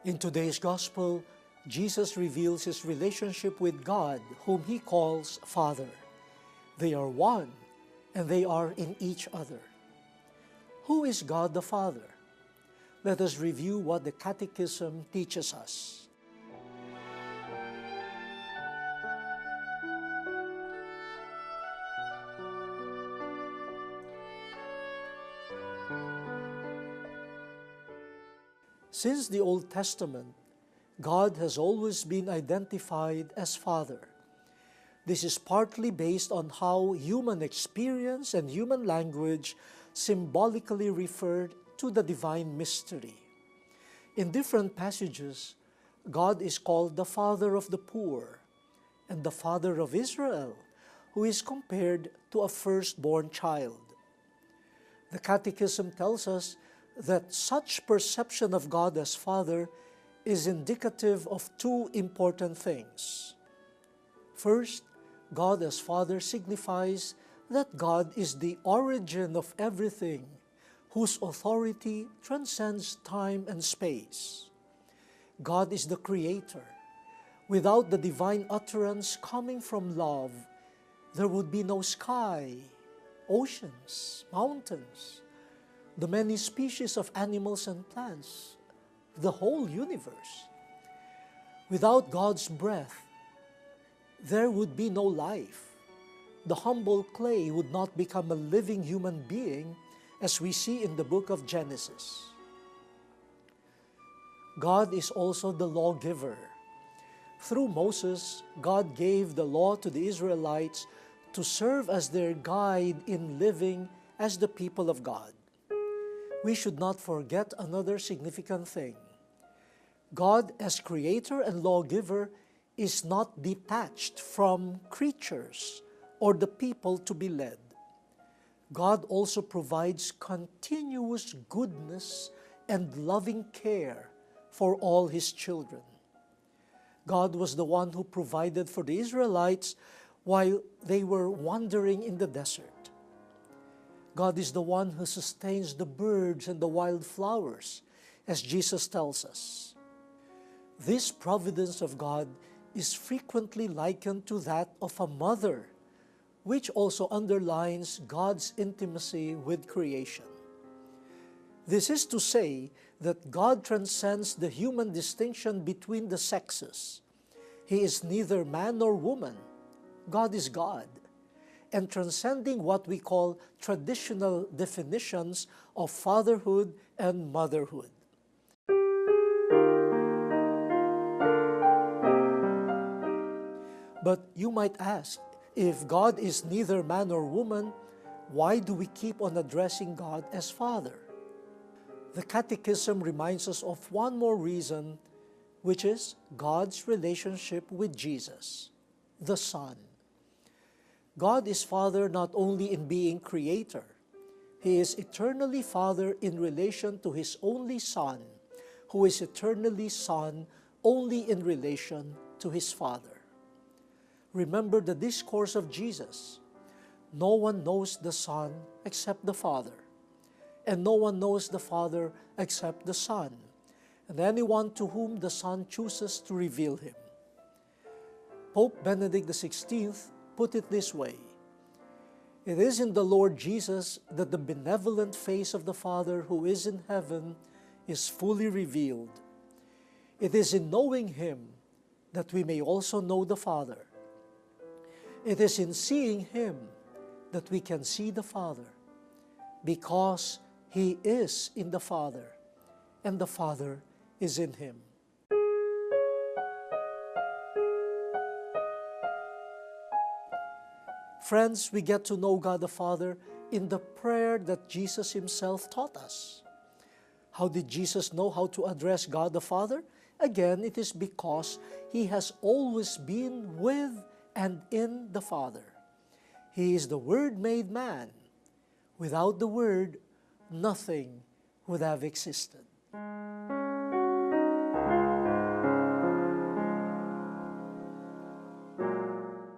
In today's Gospel, Jesus reveals his relationship with God, whom he calls Father. They are one, and they are in each other. Who is God the Father? Let us review what the Catechism teaches us. Since the Old Testament, God has always been identified as Father. This is partly based on how human experience and human language symbolically refer to the divine mystery. In different passages, God is called the Father of the poor and the Father of Israel, who is compared to a firstborn child. The Catechism tells us that such perception of God as Father is indicative of two important things. First, God as Father signifies that God is the origin of everything, whose authority transcends time and space. God is the Creator. Without the divine utterance coming from love, there would be no sky, oceans, mountains, the many species of animals and plants, the whole universe. Without God's breath, there would be no life. The humble clay would not become a living human being, as we see in the book of Genesis. God is also the lawgiver. Through Moses, God gave the law to the Israelites to serve as their guide in living as the people of God. We should not forget another significant thing. God as Creator and Lawgiver is not detached from creatures or the people to be led. God also provides continuous goodness and loving care for all His children. God was the one who provided for the Israelites while they were wandering in the desert. God is the one who sustains the birds and the wildflowers, as Jesus tells us. This providence of God is frequently likened to that of a mother, which also underlines God's intimacy with creation. This is to say that God transcends the human distinction between the sexes. He is neither man nor woman. God is God, and transcending what we call traditional definitions of fatherhood and motherhood. But you might ask, if God is neither man nor woman, why do we keep on addressing God as Father? The Catechism reminds us of one more reason, which is God's relationship with Jesus, the Son. God is Father not only in being Creator. He is eternally Father in relation to His only Son, who is eternally Son only in relation to His Father. Remember the discourse of Jesus. No one knows the Son except the Father, and no one knows the Father except the Son, and anyone to whom the Son chooses to reveal Him. Pope Benedict XVI put it this way: it is in the Lord Jesus that the benevolent face of the Father who is in heaven is fully revealed. It is in knowing Him that we may also know the Father. It is in seeing Him that we can see the Father, because He is in the Father, and the Father is in Him. Friends, we get to know God the Father in the prayer that Jesus Himself taught us. How did Jesus know how to address God the Father? Again, it is because He has always been with and in the Father. He is the Word made man. Without the Word, nothing would have existed.